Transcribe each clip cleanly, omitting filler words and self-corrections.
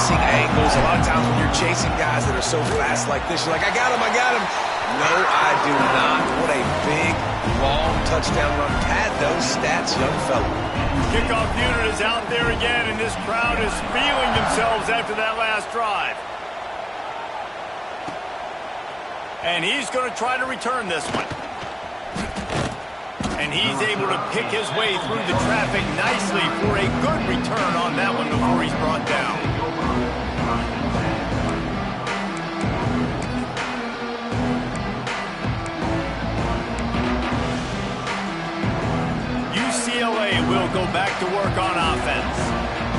missing angles. A lot of times when you're chasing guys that are so fast like this, you're like, I got him, I got him. No, I do not. What a big, long touchdown run. Pad those stats, young fella. Kickoff unit is out there again, and this crowd is feeling themselves after that last drive. And he's going to try to return this one. And he's able to pick his way through the traffic nicely for a good return on that one before he's brought down. UCLA will go back to work on offense.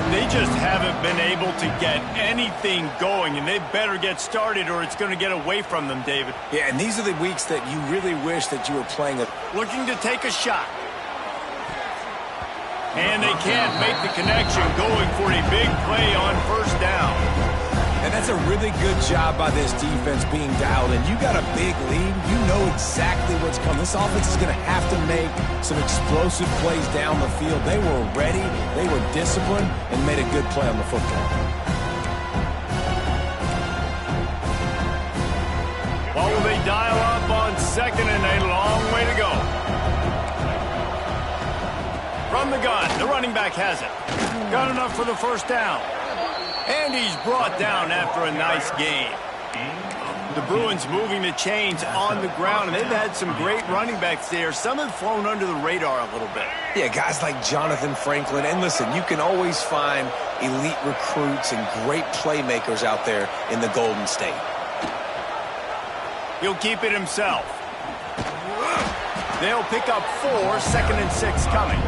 They just haven't been able to get anything going, and they better get started or it's going to get away from them, David. Yeah, and these are the weeks that you really wish that you were playing a... Looking to take a shot. And they can't make the connection, going for a big play on first down. And that's a really good job by this defense being dialed in. You got a big lead. You know exactly what's coming. This offense is going to have to make some explosive plays down the field. They were ready, they were disciplined, and made a good play on the football. What will they dial up on second and a long way to go? From the gun, the running back has it. Got enough for the first down. And he's brought down after a nice game. The Bruins moving the chains on the ground, and they've had some great running backs there. Some have flown under the radar a little bit. Yeah, guys like Jonathan Franklin. And listen, you can always find elite recruits and great playmakers out there in the Golden State. He'll keep it himself. They'll pick up 4, 2nd and 6 coming.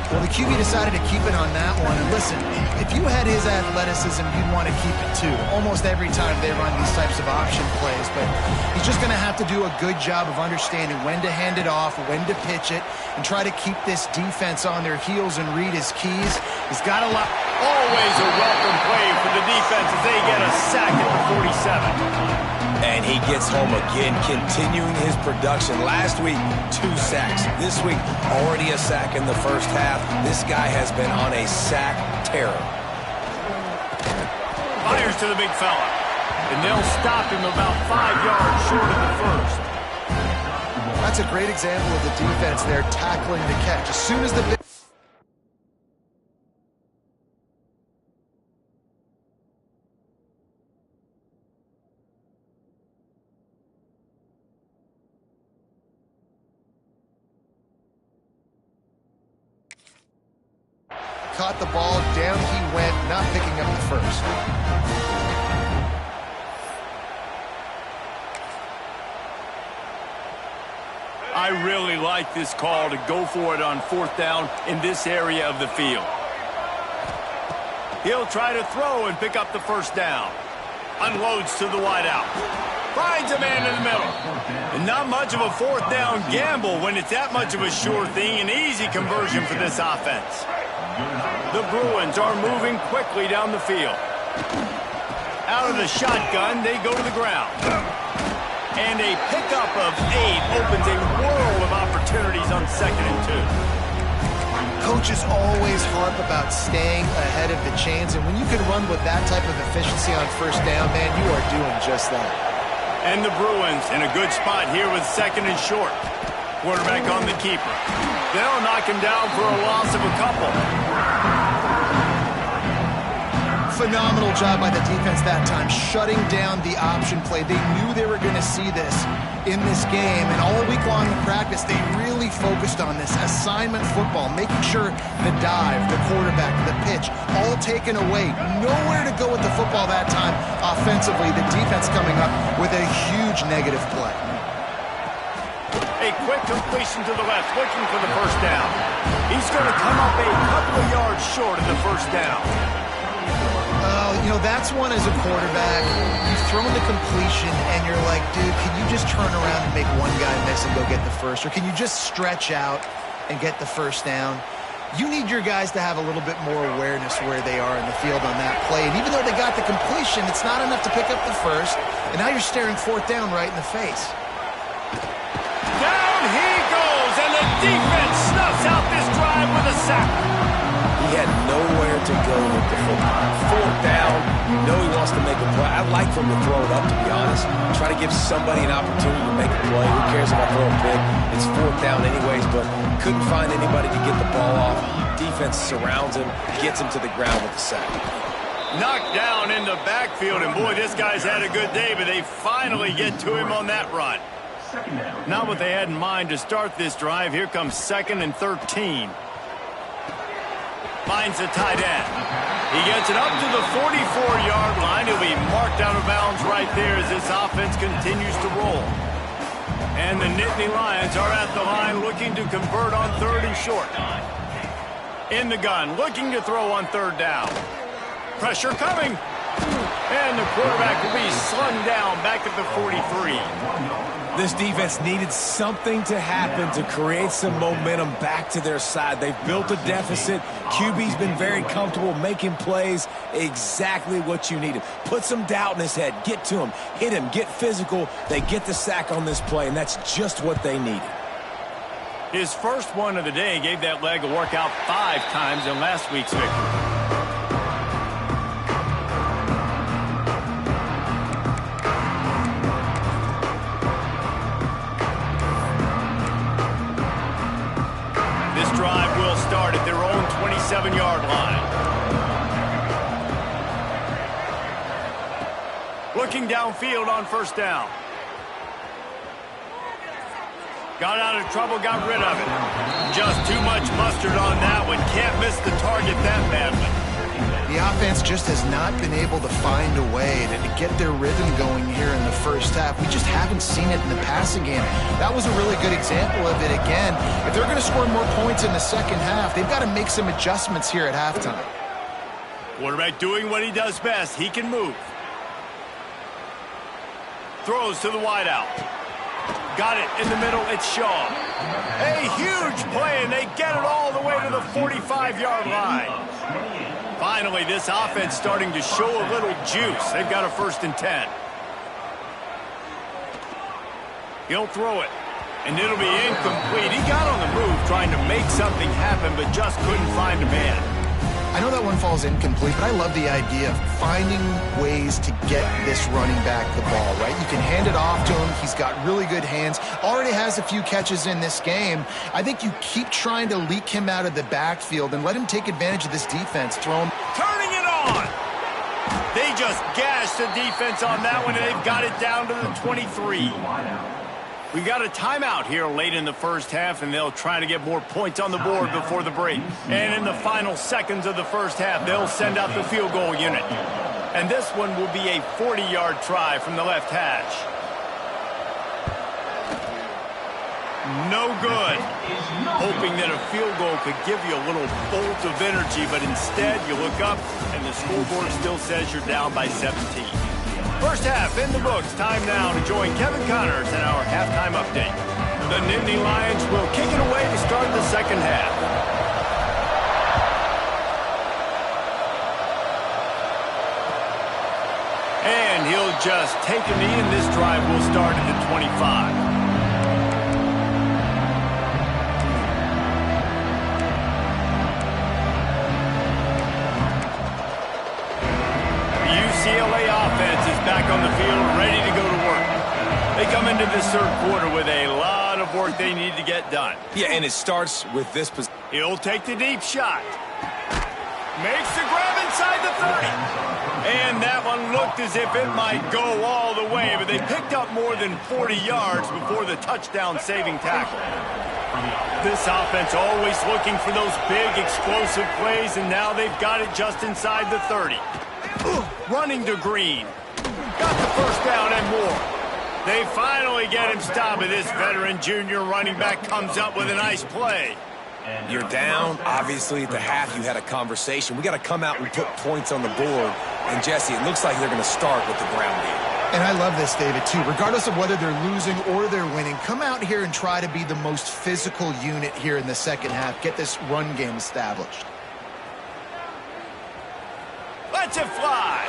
Well, the QB decided to keep it on that one. And listen, if you had his athleticism, you'd want to keep it too. Almost every time they run these types of option plays. But he's just going to have to do a good job of understanding when to hand it off, when to pitch it, and try to keep this defense on their heels and read his keys. He's got a lot. Always a welcome play for the defense as they get a sack at the 47. And he gets home again, continuing his production. Last week, 2 sacks. This week, already a sack in the first half. This guy has been on a sack terror. Fires to the big fella. And they'll stop him about 5 yards short of the first. That's a great example of the defense there tackling the catch. As soon as the caught the ball, down he went, not picking up the first. I really like this call to go for it on 4th down in this area of the field. He'll try to throw and pick up the first down. Unloads to the wideout. Finds a man in the middle. And not much of a 4th down gamble when it's that much of a sure thing. An easy conversion for this offense. The Bruins are moving quickly down the field. Out of the shotgun, they go to the ground. And a pickup of 8 opens a world of opportunities on 2nd and 2. Coaches always harp about staying ahead of the chains, and when you can run with that type of efficiency on first down, man, you are doing just that. And the Bruins in a good spot here with 2nd and short. Quarterback on the keeper. They'll knock him down for a loss of a couple. Phenomenal job by the defense that time, shutting down the option play. They knew they were going to see this in this game, and all week long in practice, they really focused on this assignment football, making sure the dive, the quarterback, the pitch, all taken away. Nowhere to go with the football that time offensively. The defense coming up with a huge negative play. A quick completion to the left, looking for the first down. He's going to come up a couple of yards short of the first down. You know, that's one as a quarterback. You've thrown the completion, and you're like, dude, can you just turn around and make one guy miss and go get the first? Or can you just stretch out and get the first down? You need your guys to have a little bit more awareness where they are in the field on that play. And even though they got the completion, it's not enough to pick up the first. And now you're staring 4th down right in the face. Down he goes, and the defense snuffs out this drive with a sack. He had nowhere to go with the football. 4th down. I'd like for him to throw it up, to be honest. Try to give somebody an opportunity to make a play. Who cares if I throw a pick? It's 4th down anyways, but couldn't find anybody to get the ball off. Defense surrounds him, gets him to the ground with the sack. Knocked down in the backfield, and boy, this guy's had a good day, but they finally get to him on that run. Not what they had in mind to start this drive. Here comes 2nd and 13. Finds the tight end. He gets it up to the 44-yard line. He'll be marked out of bounds right there as this offense continues to roll. And the Nittany Lions are at the line looking to convert on 3rd and short. In the gun, looking to throw on 3rd down. Pressure coming. And the quarterback will be slung down back at the 43. This defense needed something to happen to create some momentum back to their side. They've built a deficit. QB's been very comfortable making plays. Exactly what you needed. Put some doubt in his head. Get to him. Hit him. Get physical. They get the sack on this play, and that's just what they needed. His first one of the day gave that leg a workout 5 times in last week's victory. Drive will start at their own 27-yard line. Looking downfield on 1st down. Got out of trouble, got rid of it. Just too much mustard on that one. Can't miss the target that badly. The offense just has not been able to find a way to get their rhythm going here in the first half. We just haven't seen it in the passing game. That was a really good example of it again. If they're going to score more points in the second half, they've got to make some adjustments here at halftime. Quarterback doing what he does best. He can move. Throws to the wideout. Got it in the middle. It's Shaw. A huge play, and they get it all the way to the 45-yard line. Finally, this offense starting to show a little juice. They've got a 1st and 10. He'll throw it, and it'll be incomplete. He got on the move trying to make something happen, but just couldn't find a man. I know that one falls incomplete, but I love the idea of finding ways to get this running back the ball, right? You can hand it off to him. He's got really good hands. Already has a few catches in this game. I think you keep trying to leak him out of the backfield and let him take advantage of this defense. Throw him. Turning it on. They just gashed the defense on that one, and they've got it down to the 23. We got a timeout here late in the first half, and they'll try to get more points on the board before the break. And in the final seconds of the first half, they'll send out the field goal unit. And this one will be a 40-yard try from the left hash. No good. Hoping that a field goal could give you a little bolt of energy, but instead you look up, and the scoreboard still says you're down by 17. First half in the books. Time now to join Kevin Connors in our halftime update. The Nittany Lions will kick it away to start the second half. And he'll just take a knee, and this drive will start at the 25. UCLA offense is back on the field, ready to go to work. They come into this 3rd quarter with a lot of work they need to get done. Yeah, and it starts with this position. He'll take the deep shot. Makes the grab inside the 30. And that one looked as if it might go all the way, but they picked up more than 40 yards before the touchdown-saving tackle. This offense always looking for those big, explosive plays, and now they've got it just inside the 30. Running to Green. Got the 1st down and more. They finally get him stopped, and this veteran junior running back comes up with a nice play. You're down. Obviously, at the half, you had a conversation. We got to come out and put points on the board. And, Jesse, it looks like they're going to start with the ground game. And I love this, David, too. Regardless of whether they're losing or they're winning, come out here and try to be the most physical unit here in the second half. Get this run game established. Let's it fly.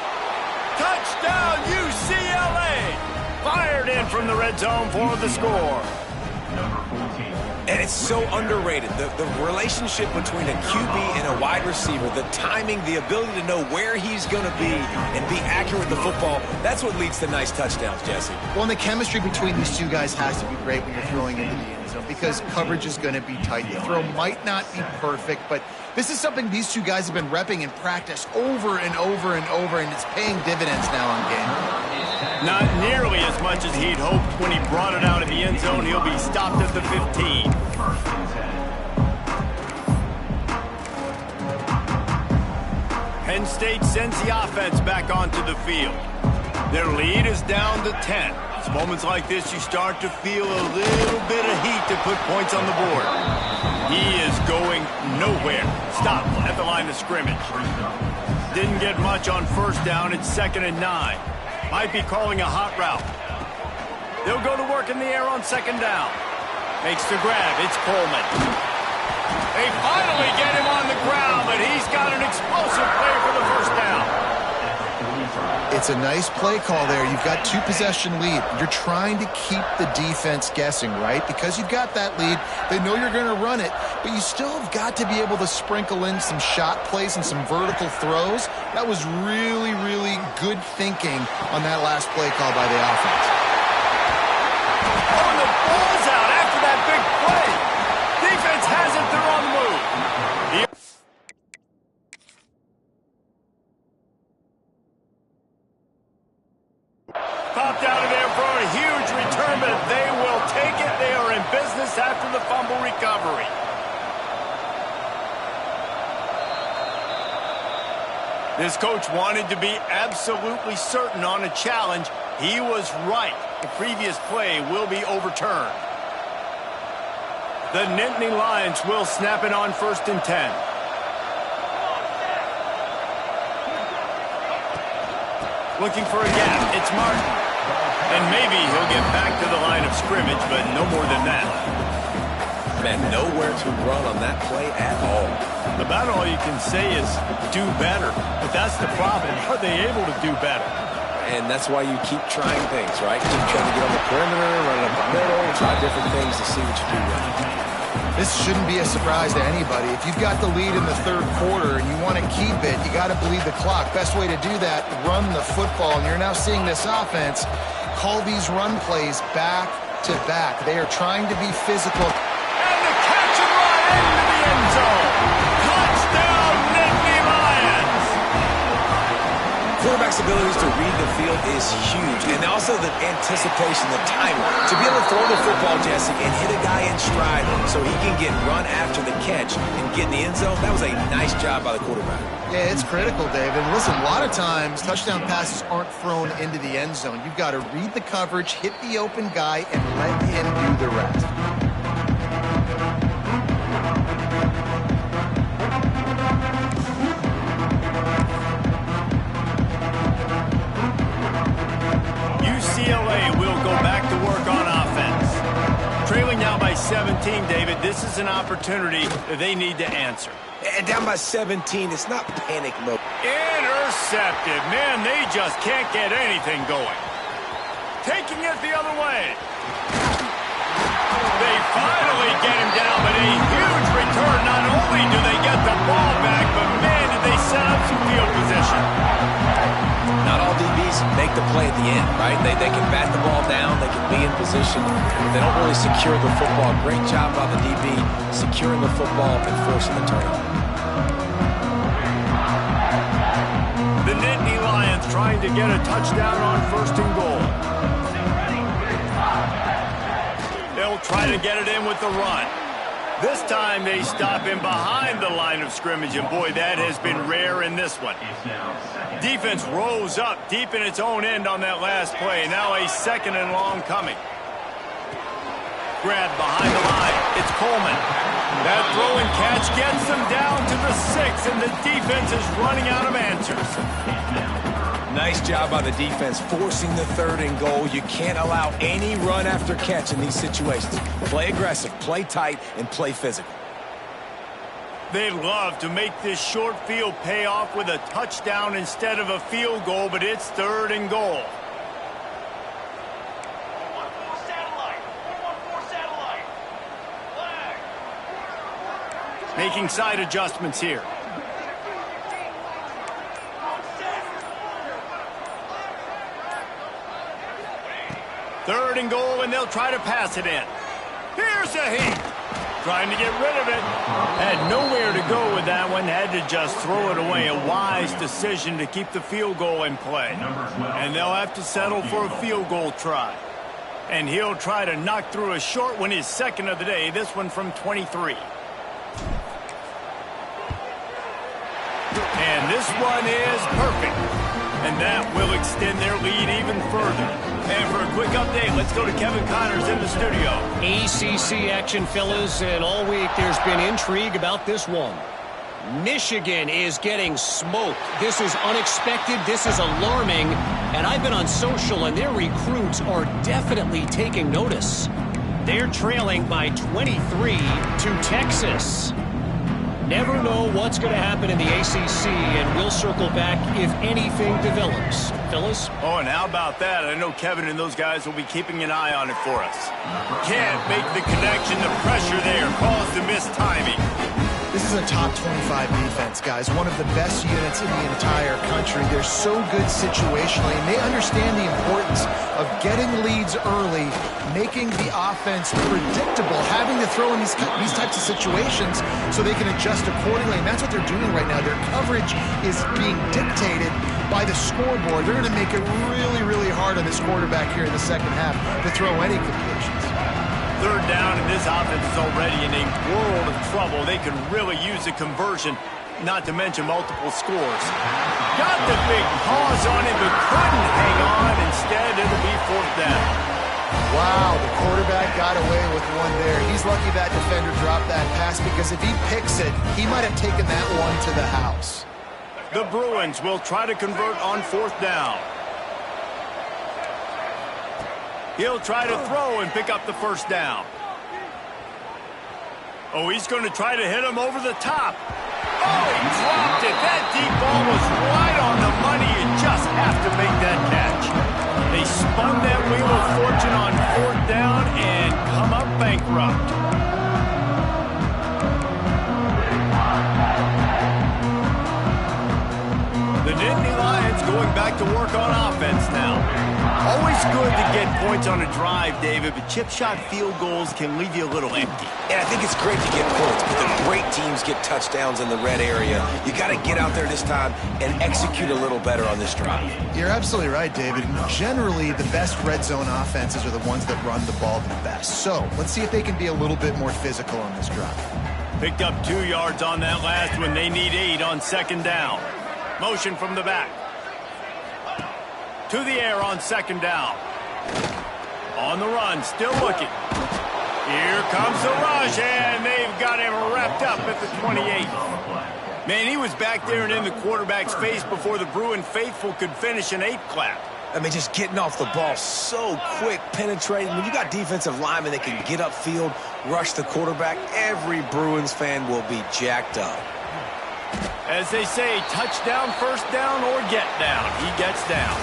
Touchdown, UCLA. Fired in from the red zone for the score. And it's so underrated. The relationship between a QB and a wide receiver, the timing, the ability to know where he's going to be and be accurate with the football, that's what leads to nice touchdowns, Jesse. Well, and the chemistry between these two guys has to be great when you're throwing into the end zone because coverage is going to be tight. The throw might not be perfect, but this is something these two guys have been repping in practice over and over and over, and it's paying dividends now on game. Not nearly as much as he'd hoped when he brought it out of the end zone. He'll be stopped at the 15. Penn State sends the offense back onto the field. Their lead is down to 10. It's moments like this you start to feel a little bit of heat to put points on the board. He is going nowhere. Stopped at the line of scrimmage. Didn't get much on first down. It's 2nd and 9. Might be calling a hot route. They'll go to work in the air on 2nd down. Makes the grab. It's Coleman. They finally get him on the ground, but he's got an explosive play for the first down. It's a nice play call there. You've got 2-possession lead. You're trying to keep the defense guessing, right? Because you've got that lead. They know you're going to run it, but you still have got to be able to sprinkle in some shot plays and some vertical throws. That was really, really good thinking on that last play call by the offense. Oh, and the ball's out after that big play. Defense has it. They're on the move. Popped out of there for a huge return, but they will take it. They are in business after the fumble recovery. This coach wanted to be absolutely certain on a challenge. He was right. The previous play will be overturned. The Nittany Lions will snap it on 1st and 10. Looking for a gap. It's Martin. And maybe he'll get back to the line of scrimmage, but no more than that. Man, nowhere to run on that play at all. About all you can say is do better. But that's the problem. Are they able to do better? And that's why you keep trying things, right? Keep trying to get on the perimeter, run up the middle, try different things to see what you do right. This shouldn't be a surprise to anybody. If you've got the lead in the 3rd quarter and you want to keep it, you got to bleed the clock. Best way to do that, run the football. And you're now seeing this offense call these run plays back to back. They are trying to be physical. And the catch and run into the end zone. Touchdown, Nittany Lions. Quarterback's abilities to read the field is huge. And also the anticipation, the timing. To be able to throw the football, Jesse, and hit a guy in stride so he can get run after the catch and get in the end zone, that was a nice job by the quarterback. Yeah, it's critical, Dave. And listen, a lot of times touchdown passes aren't thrown into the end zone. You've got to read the coverage, hit the open guy, and let him do the rest. UCLA will go back to work on offense. Trailing now by 17, David. This is an opportunity that they need to answer. And down by 17, it's not panic mode. Intercepted. Man, they just can't get anything going. Taking it the other way. They finally get him down, but a huge return. Not only do they get the ball back, but man, did they set up some field position. Not all DBs make the play at the end, right? They can bat the ball down, they can be in position, but they don't really secure the football. Great job by the DB securing the football and forcing the turnover. The Nittany Lions trying to get a touchdown on 1st and goal. They'll try to get it in with the run. This time they stop him behind the line of scrimmage, and boy, that has been rare in this one. Defense rose up deep in its own end on that last play. Now a 2nd and long coming. Grab behind the line. It's Coleman. That throw and catch gets them down to the 6, and the defense is running out of answers. Nice job by the defense forcing the 3rd and goal. You can't allow any run after catch in these situations. Play aggressive, play tight, and play physical. They'd love to make this short field pay off with a touchdown instead of a field goal, but it's 3rd and goal. Making side adjustments here. Third and goal, and they'll try to pass it in. Here's a heat. Trying to get rid of it. Had nowhere to go with that one. Had to just throw it away. A wise decision to keep the field goal in play. And they'll have to settle for a field goal try. And he'll try to knock through a short one, his second of the day. This one from 23. And this one is perfect. And that will extend their lead even further. And for a quick update, let's go to Kevin Connors in the studio. ACC action, fellas, and all week there's been intrigue about this one. Michigan is getting smoked. This is unexpected. This is alarming. And I've been on social, and their recruits are definitely taking notice. They're trailing by 23 to Texas. Never know what's going to happen in the ACC, and we'll circle back if anything develops. Fellas? Oh, and how about that? I know Kevin and those guys will be keeping an eye on it for us. Can't make the connection. The pressure there caused the missed timing. This is a top 25 defense, guys. One of the best units in the entire country. They're so good situationally, and they understand the importance of getting leads early, making the offense predictable, having to throw in these types of situations so they can adjust accordingly. And that's what they're doing right now. Their coverage is being dictated by the scoreboard. They're going to make it really, really hard on this quarterback here in the second half to throw any completions. Third down, and this offense is already in a world of trouble. They could really use a conversion, not to mention multiple scores. Got the big pause on it, but couldn't hang on. Instead, it'll be fourth down. Wow, the quarterback got away with one there. He's lucky that defender dropped that pass, because if he picks it, he might have taken that one to the house. The Bruins will try to convert on fourth down. He'll try to throw and pick up the first down. Oh, he's going to try to hit him over the top. Oh, he dropped it. That deep ball was right on the money. You just have to make that catch. They spun that wheel of fortune on fourth down and come up bankrupt. The Nittany Lions going back to work on offense now. Always good to get points on a drive, David, but chip shot field goals can leave you a little empty. And I think it's great to get points, but the great teams get touchdowns in the red area. You got to get out there this time and execute a little better on this drive. You're absolutely right, David. Generally, the best red zone offenses are the ones that run the ball the best. So let's see if they can be a little bit more physical on this drive. Picked up 2 yards on that last one. They need 8 on second down. Motion from the back. To the air on second down. On the run, still looking. Here comes the rush, and they've got him wrapped up at the 28. Man, he was back there and in the quarterback's face before the Bruin faithful could finish an 8 clap. I mean, just getting off the ball so quick, penetrating. When you got defensive linemen that can get upfield, rush the quarterback, every Bruins fan will be jacked up. As they say, touchdown, first down, or get down. He gets down.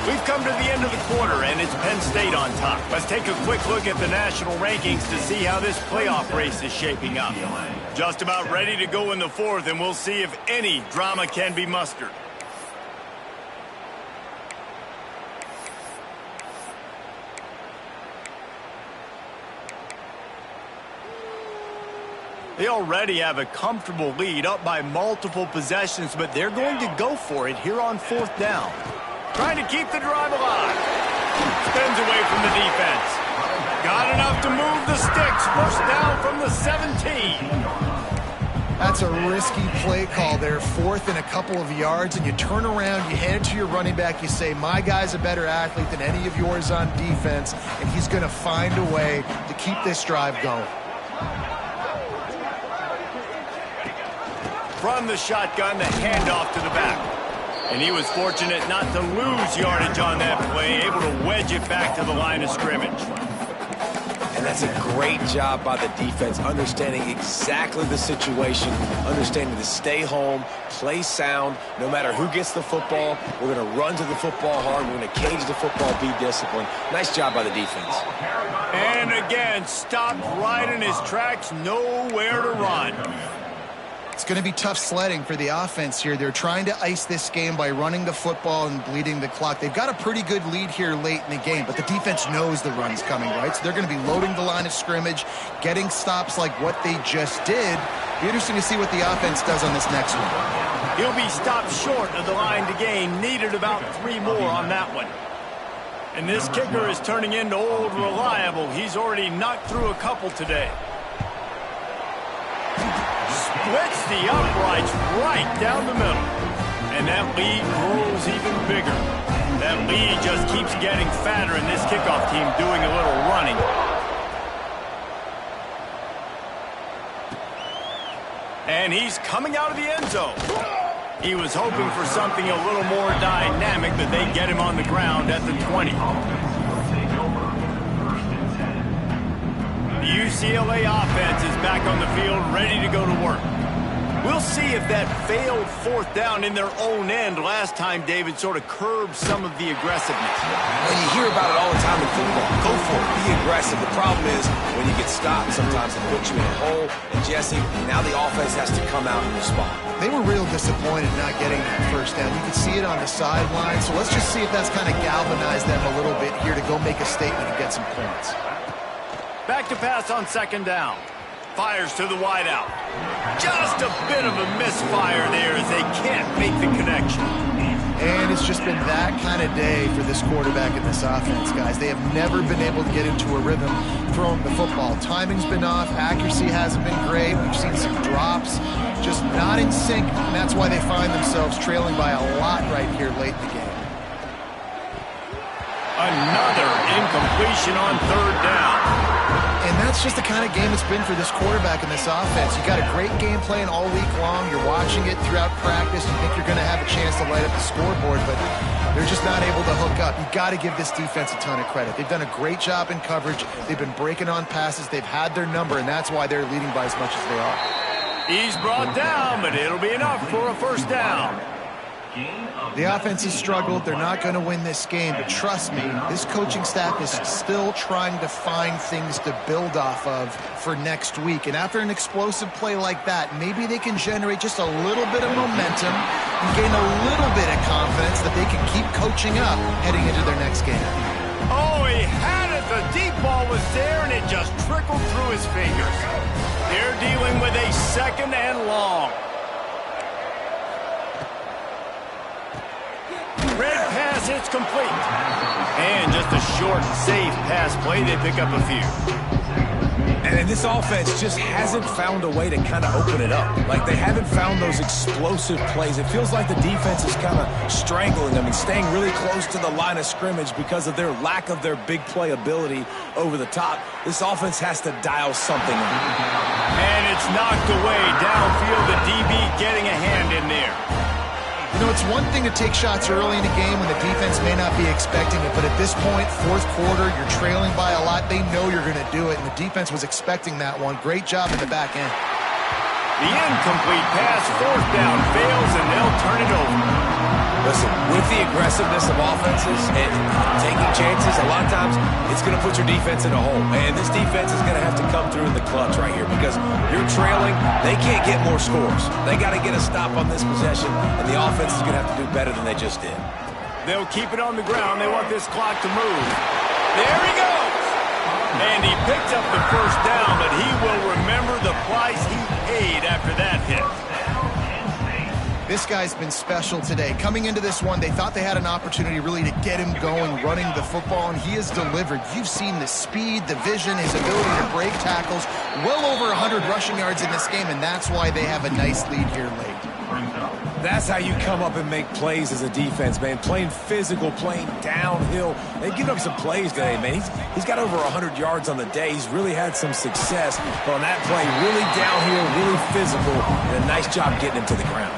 We've come to the end of the quarter, and it's Penn State on top. Let's take a quick look at the national rankings to see how this playoff race is shaping up. Just about ready to go in the fourth, and we'll see if any drama can be mustered. They already have a comfortable lead, up by multiple possessions, but they're going to go for it here on fourth down. Trying to keep the drive alive. Spins away from the defense. Got enough to move the sticks. First down from the 17. That's a risky play call there. Fourth and a couple of yards, and you turn around, you hand it to your running back, you say, my guy's a better athlete than any of yours on defense, and he's going to find a way to keep this drive going. From the shotgun, the handoff to the back. And he was fortunate not to lose yardage on that play, able to wedge it back to the line of scrimmage. And that's a great job by the defense, understanding exactly the situation, understanding to stay home, play sound. No matter who gets the football, we're going to run to the football hard. We're going to cage the football, be disciplined. Nice job by the defense. And again, stopped right in his tracks, nowhere to run. It's going to be tough sledding for the offense here. They're trying to ice this game by running the football and bleeding the clock. They've got a pretty good lead here late in the game, but the defense knows the run's coming, right? So they're going to be loading the line of scrimmage, getting stops like what they just did. Be interesting to see what the offense does on this next one. He'll be stopped short of the line to gain. Needed about 3 more on that one. And this kicker is turning into old reliable. He's already knocked through a couple today. Splits the uprights right down the middle. And that lead grows even bigger. That lead just keeps getting fatter, and this kickoff team doing a little running. And he's coming out of the end zone. He was hoping for something a little more dynamic, but they get him on the ground at the 20. The UCLA offense is back on the field, ready to go to work. We'll see if that failed 4th down in their own end last time, David, sort of curbed some of the aggressiveness. Well, you hear about it all the time in football. Go for it. Be aggressive. The problem is when you get stopped, sometimes it puts you in a hole. And, Jesse, now the offense has to come out and respond. They were real disappointed not getting that 1st down. You could see it on the sideline. So let's just see if that's kind of galvanized them a little bit here to go make a statement and get some points. Back to pass on 2nd down. Fires to the wideout. Just a bit of a misfire there as they can't make the connection. And it's just been that kind of day for this quarterback and this offense, guys. They have never been able to get into a rhythm throwing the football. Timing's been off. Accuracy hasn't been great. We've seen some drops. Just not in sync, and that's why they find themselves trailing by a lot right here late in the game. Another incompletion on 3rd down. And that's just the kind of game it's been for this quarterback and this offense. You got a great game plan all week long. You're watching it throughout practice. You think you're going to have a chance to light up the scoreboard, but they're just not able to hook up. You got to give this defense a ton of credit. They've done a great job in coverage. They've been breaking on passes. They've had their number, and that's why they're leading by as much as they are. He's brought down, but it'll be enough for a 1st down. The offense has struggled. They're not going to win this game, but trust me, this coaching staff is still trying to find things to build off of for next week. And after an explosive play like that, maybe they can generate just a little bit of momentum and gain a little bit of confidence that they can keep coaching up heading into their next game. Oh, he had it. The deep ball was there, and it just trickled through his fingers. They're dealing with a 2nd and long. Red pass, it's complete. And just a short, safe pass play. They pick up a few. And this offense just hasn't found a way to kind of open it up. Like, they haven't found those explosive plays. It feels like the defense is kind of strangling them and staying really close to the line of scrimmage because of their lack of their big play ability over the top. This offense has to dial something in. And it's knocked away downfield. The DB getting a hand in there. You know, it's one thing to take shots early in a game when the defense may not be expecting it, but at this point, 4th quarter, you're trailing by a lot. They know you're going to do it, and the defense was expecting that one. Great job in the back end. The incomplete pass, 4th down, fails, and they'll turn it over. Listen, with the aggressiveness of offenses and taking chances, a lot of times it's going to put your defense in a hole. And this defense is going to have to come through in the clutch right here because you're trailing. They can't get more scores. They got to get a stop on this possession, and the offense is going to have to do better than they just did. They'll keep it on the ground. They want this clock to move. There he goes. And he picked up the 1st down, but he will remember the price he paid after that hit. This guy's been special today. Coming into this one, they thought they had an opportunity really to get him going, running the football, and he has delivered. You've seen the speed, the vision, his ability to break tackles. Well over 100 rushing yards in this game, and that's why they have a nice lead here late. That's how you come up and make plays as a defense, man. Playing physical, playing downhill. They've given up some plays today, man. He's got over 100 yards on the day. He's really had some success. But on that play, really downhill, really physical, and a nice job getting him to the ground.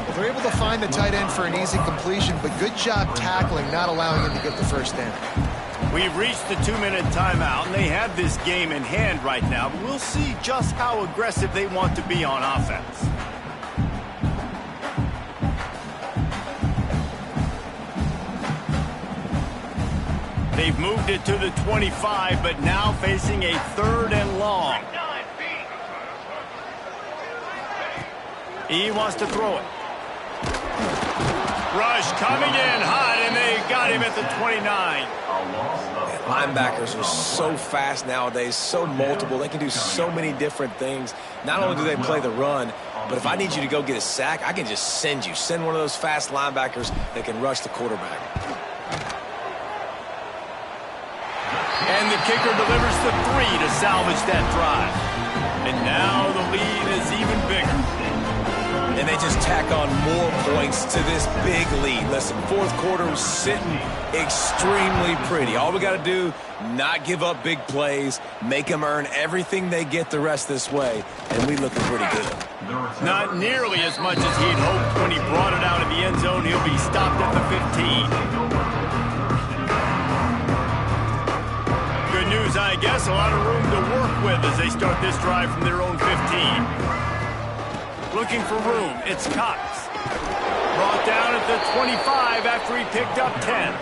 Well, they're able to find the tight end for an easy completion, but good job tackling, not allowing him to get the 1st down. We've reached the 2-minute timeout, and they have this game in hand right now. But we'll see just how aggressive they want to be on offense. They've moved it to the 25, but now facing a 3rd and long. He wants to throw it. Rush coming in hot, and they got him at the 29. Linebackers are so fast nowadays, so multiple. They can do so many different things. Not only do they play the run, but if I need you to go get a sack, I can just send you. Send one of those fast linebackers that can rush the quarterback. And the kicker delivers the 3 to salvage that drive. And now the lead is even bigger. And they just tack on more points to this big lead. Listen, fourth quarter was sitting extremely pretty. All we got to do, not give up big plays, make them earn everything they get the rest this way, and we looking pretty good. Not nearly as much as he'd hoped when he brought it out of the end zone. He'll be stopped at the 15. Good news, I guess. A lot of room to work with as they start this drive from their own 15. Looking for room. It's Cox. Brought down at the 25 after he picked up 10.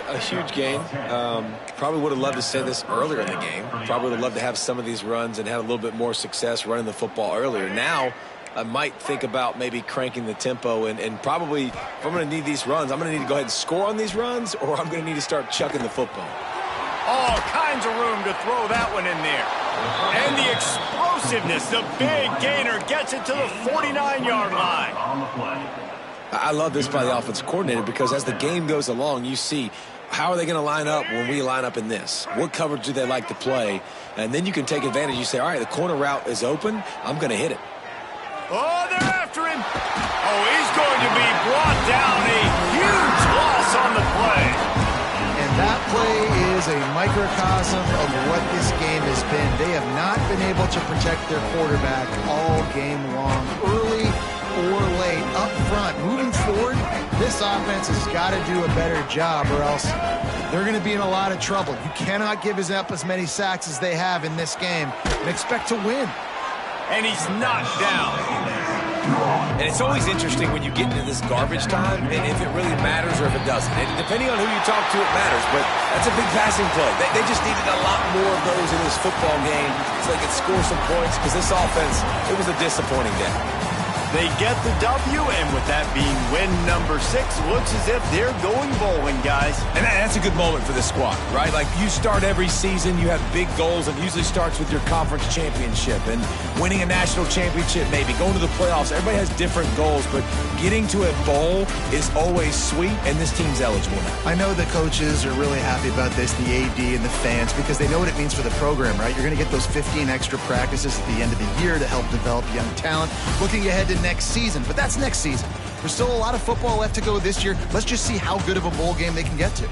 A huge gain. Probably would have loved to say this earlier in the game. Probably would have loved to have some of these runs and have a little bit more success running the football earlier. Now, I might think about maybe cranking the tempo and probably, if I'm going to need these runs, I'm going to need to go ahead and score on these runs, or I'm going to need to start chucking the football. All kinds of room to throw that one in there. And the explosiveness, the big gainer gets it to the 49-yard line. I love this by the offensive coordinator because as the game goes along, you see how are they going to line up when we line up in this? What coverage do they like to play? And then you can take advantage. You say, all right, the corner route is open. I'm going to hit it. Oh, they're after him. Oh, he's going to be brought down. A huge loss on the play. And that play is a microcosm of what this game has been. They have not been able to protect their quarterback all game long, early or late, up front. Moving forward, this offense has got to do a better job or else they're going to be in a lot of trouble. You cannot give up as many sacks as they have in this game and expect to win. And he's knocked down. And it's always interesting when you get into this garbage time and if it really matters or if it doesn't. And depending on who you talk to, it matters. But that's a big passing play. They just needed a lot more of those in this football game so they could score some points because this offense, it was a disappointing day. They get the W, and with that being win number 6, looks as if they're going bowling, guys. And that's a good moment for this squad, right? Like, you start every season, you have big goals, and it usually starts with your conference championship and winning a national championship, maybe going to the playoffs. Everybody has different goals, but getting to a bowl is always sweet, and this team's eligible now. I know the coaches are really happy about this, the AD and the fans, because they know what it means for the program, right? You're going to get those 15 extra practices at the end of the year to help develop young talent. Looking ahead to next season, but that's next season. There's still a lot of football left to go this year. Let's just see how good of a bowl game they can get to.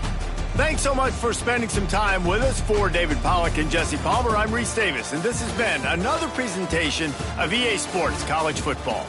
Thanks so much for spending some time with us. For David Pollack and Jesse Palmer, I'm Reese Davis, and this has been another presentation of EA Sports College Football.